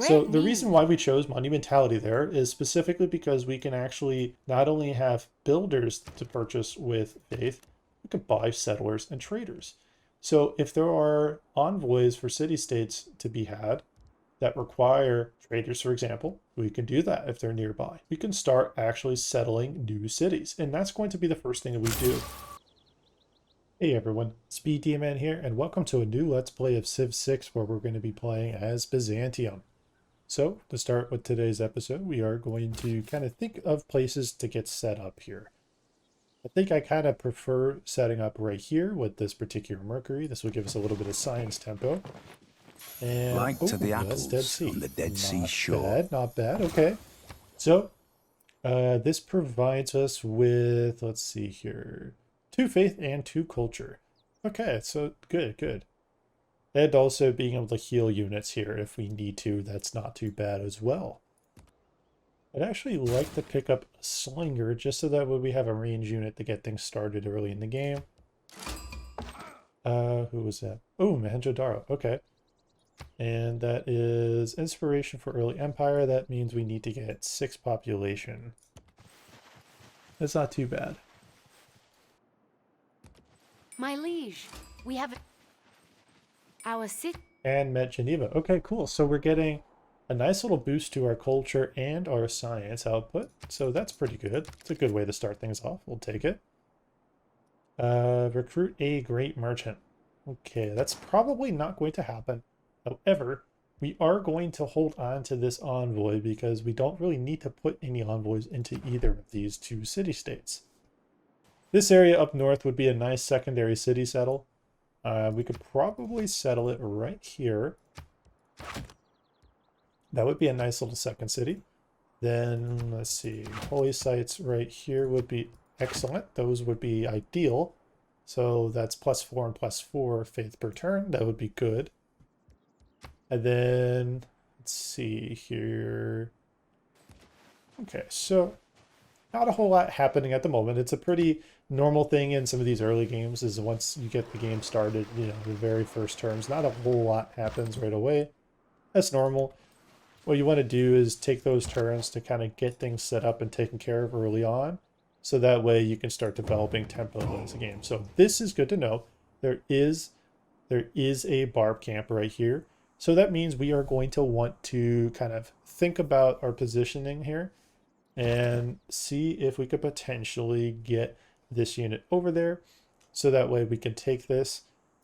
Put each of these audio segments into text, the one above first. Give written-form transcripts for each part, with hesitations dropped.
So Great the reason news. why we chose monumentality there is specifically because we can actually not only have builders to purchase with faith, we can buy settlers and traders. So if there are envoys for city-states to be had that require traders, for example, we can do that if they're nearby. We can start actually settling new cities, and that's going to be the first thing that we do. Hey everyone, SpeeDMan here, and welcome to a new Let's Play of Civ 6 where we're going to be playing as Byzantium. So, to start with today's episode, we are going to kind of think of places to get set up here. I think I kind of prefer setting up right here with this particular Mercury. This will give us a little bit of science tempo. And, Like oh, to the that's Dead apples on Sea. the Dead Sea Not shore. bad, not bad. Okay. So, this provides us with, let's see here, 2 faith and 2 culture. Okay, so good, good. And also being able to heal units here if we need to, that's not too bad as well. I'd actually like to pick up a Slinger just so that way we have a range unit to get things started early in the game. Who was that? Oh, Mohenjo-Daro. Okay. And that is inspiration for early empire. That means we need to get 6 population. That's not too bad. My liege, we have our city. And met Geneva. Okay, cool. So we're getting a nice little boost to our culture and our science output. So that's pretty good. It's a good way to start things off. We'll take it. Recruit a great merchant. Okay, that's probably not going to happen. However, we are going to hold on to this envoy because we don't really need to put any envoys into either of these 2 city-states. This area up north would be a nice secondary city settle. We could probably settle it right here. That would be a nice little second city. Then, let's see, holy sites right here would be excellent. Those would be ideal. So that's +4 and +4 faith per turn. That would be good. And then, let's see here. Okay, so not a whole lot happening at the moment. It's a pretty normal thing in some of these early games is once you get the game started, you know, the very first turns, not a whole lot happens right away. That's normal. What you want to do is take those turns to kind of get things set up and taken care of early on. So that way you can start developing tempo as a game. So this is good to know. There is a barb camp right here. So that means we are going to want to kind of think about our positioning here and see if we could potentially get this unit over there. So that way we can take this.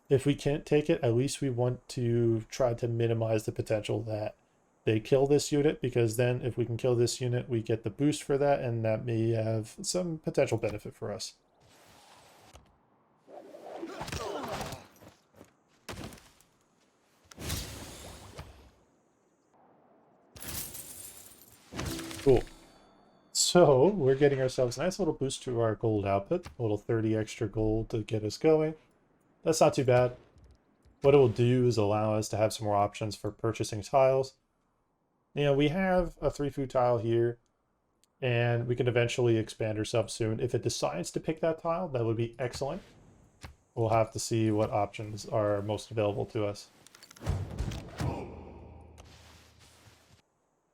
If we can't take it, at least we want to try to minimize the potential that they kill this unit, because then if we can kill this unit, we get the boost for that, and that may have some potential benefit for us. Cool. So we're getting ourselves a nice little boost to our gold output, a little 30 extra gold to get us going. That's not too bad. What it will do is allow us to have some more options for purchasing tiles. You know, we have a 3 food tile here, and we can eventually expand ourselves soon. If it decides to pick that tile, that would be excellent. We'll have to see what options are most available to us.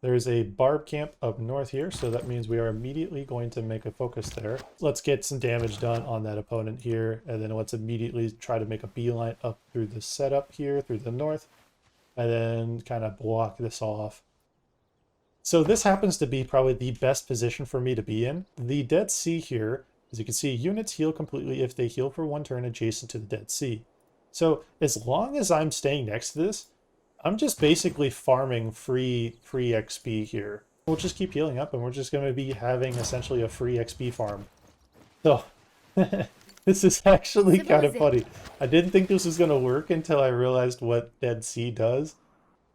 There's a barb camp up north here, so that means we are immediately going to make a focus there. Let's get some damage done on that opponent here, and then let's immediately try to make a beeline up through the setup here, through the north, and then kind of block this off. So this happens to be probably the best position for me to be in. The Dead Sea here, as you can see, units heal completely if they heal for 1 turn adjacent to the Dead Sea. So as long as I'm staying next to this, I'm just basically farming free XP here. We'll just keep healing up and we're just going to be having essentially a free XP farm. So this is actually kind of funny. I didn't think this was going to work until I realized what Dead Sea does.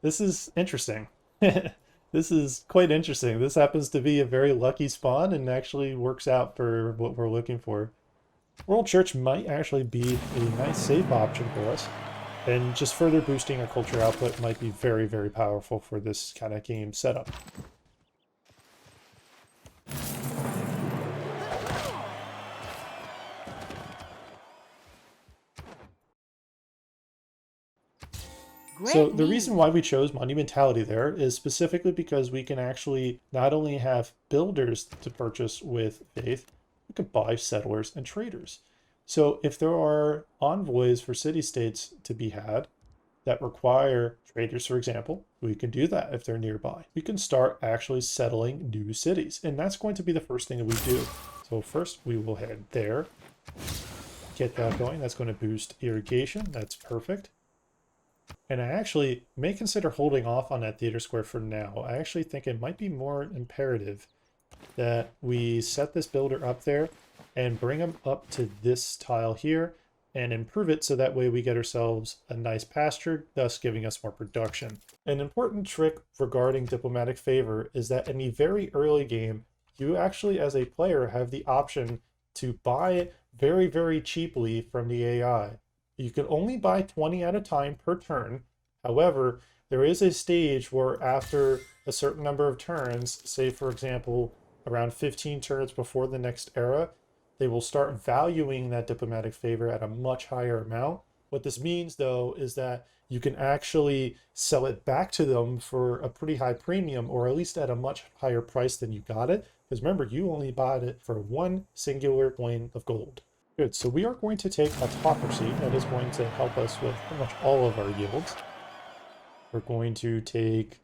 This is interesting. This is quite interesting. This happens to be a very lucky spawn and actually works out for what we're looking for. World Church might actually be a nice safe option for us. And just further boosting our culture output might be very, very powerful for this kind of game setup. So Great the reason news. why we chose monumentality there is specifically because we can actually not only have builders to purchase with faith, we can buy settlers and traders. So if there are envoys for city-states to be had that require traders, for example, we can do that if they're nearby. We can start actually settling new cities, and that's going to be the first thing that we do. So first we will head there, get that going. That's going to boost irrigation. That's perfect. And I actually may consider holding off on that theater square for now. I actually think it might be more imperative that we set this builder up there and bring him up to this tile here and improve it so that way we get ourselves a nice pasture, thus giving us more production. An important trick regarding diplomatic favor is that in a very early game, you actually as a player have the option to buy it very, very cheaply from the AI. You can only buy 20 at a time per turn. However, there is a stage where after a certain number of turns, say for example, around 15 turns before the next era, they will start valuing that diplomatic favor at a much higher amount. What this means though is that you can actually sell it back to them for a pretty high premium, or at least at a much higher price than you got it. Because remember, you only bought it for one singular coin of gold. Good, so we are going to take autocracy. That is going to help us with pretty much all of our yields. We're going to take,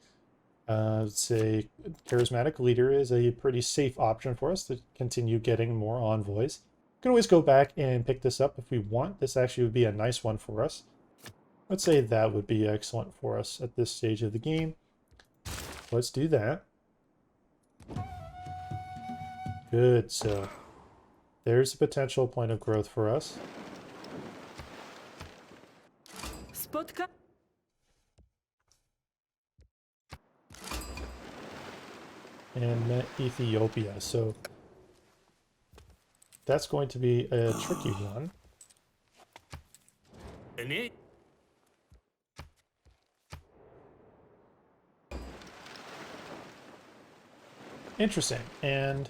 let's say, charismatic leader is a pretty safe option for us to continue getting more envoys. We can always go back and pick this up if we want. This actually would be a nice one for us. Let's say that would be excellent for us at this stage of the game. Let's do that. Good, so there's a potential point of growth for us. Spotka. And Ethiopia, so that's going to be a tricky one. Interesting, and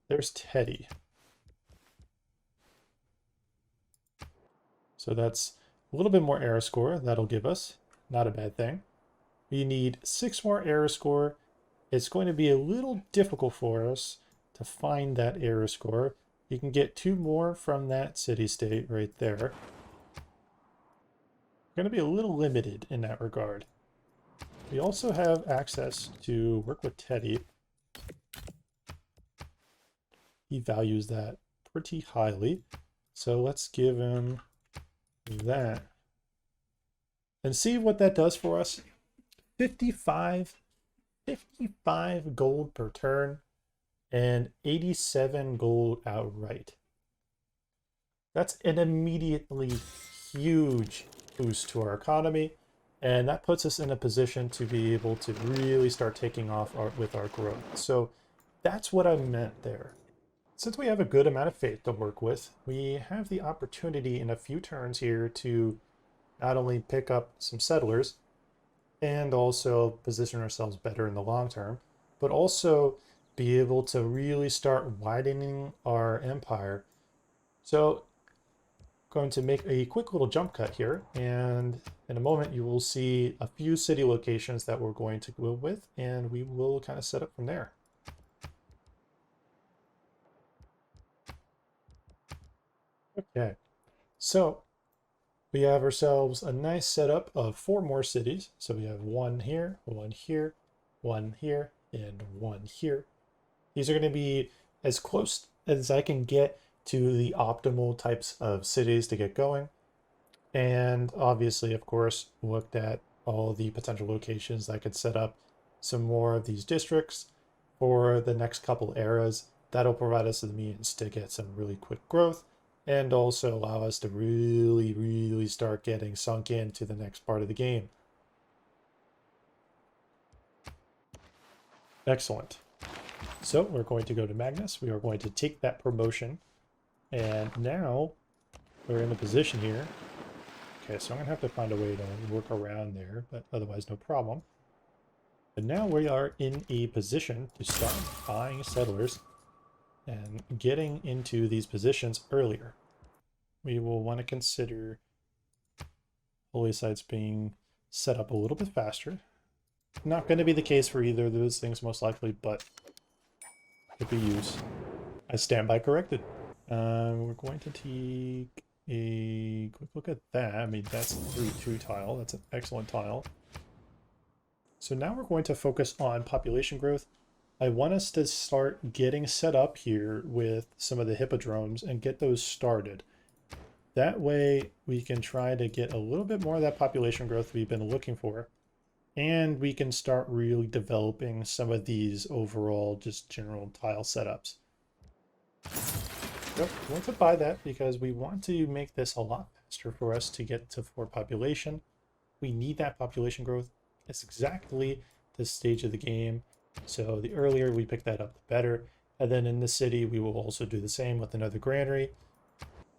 there's Teddy. So that's a little bit more error score that'll give us. Not a bad thing. We need 6 more error score. It's going to be a little difficult for us to find that error score. You can get 2 more from that city-state right there. We're going to be a little limited in that regard. We also have access to work with Teddy. He values that pretty highly. So let's give him that. And see what that does for us. 55 gold per turn and 87 gold outright. That's an immediately huge boost to our economy, and that puts us in a position to be able to really start taking off with our growth. So that's what I meant there. Since we have a good amount of faith to work with, we have the opportunity in a few turns here to not only pick up some settlers and also position ourselves better in the long term, but also be able to really start widening our empire. So I'm going to make a quick little jump cut here, and in a moment you will see a few city locations that we're going to go with, and we will kind of set up from there. Okay, so we have ourselves a nice setup of 4 more cities. So we have 1 here, 1 here, 1 here, and 1 here. These are going to be as close as I can get to the optimal types of cities to get going. And obviously, of course, looked at all the potential locations I could set up some more of these districts for the next couple eras. That'll provide us the means to get some really quick growth and also allow us to really start getting sunk into the next part of the game. Excellent. So we're going to go to Magnus. We are going to take that promotion. And now we're in a position here. Okay, so I'm going to have to find a way to work around there, but otherwise no problem. But now we are in a position to start buying settlers and getting into these positions earlier. We will want to consider holy sites being set up a little bit faster. Not going to be the case for either of those things most likely, but could be used. I stand by corrected. We're going to take a quick look at that. I mean, that's a 3-2 tile. That's an excellent tile. So now we're going to focus on population growth. I want us to start getting set up here with some of the hippodromes and get those started. That way we can try to get a little bit more of that population growth we've been looking for. And we can start really developing some of these overall just general tile setups. So we want to buy that because we want to make this a lot faster for us to get to 4 population. We need that population growth. It's exactly this stage of the game. So the earlier we pick that up, the better. And then in the city, we will also do the same with another granary.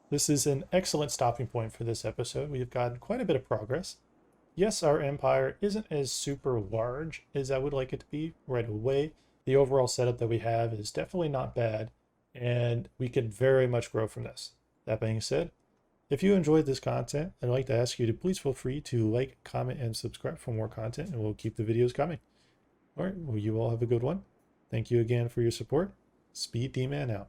This is an excellent stopping point for this episode. We've got quite a bit of progress. Yes, our empire isn't as super large as I would like it to be right away. The overall setup that we have is definitely not bad, and we can very much grow from this. That being said, if you enjoyed this content, I'd like to ask you to please feel free to like, comment, and subscribe for more content, and we'll keep the videos coming. All right, well, you all have a good one. Thank you again for your support. SpeeDMan out.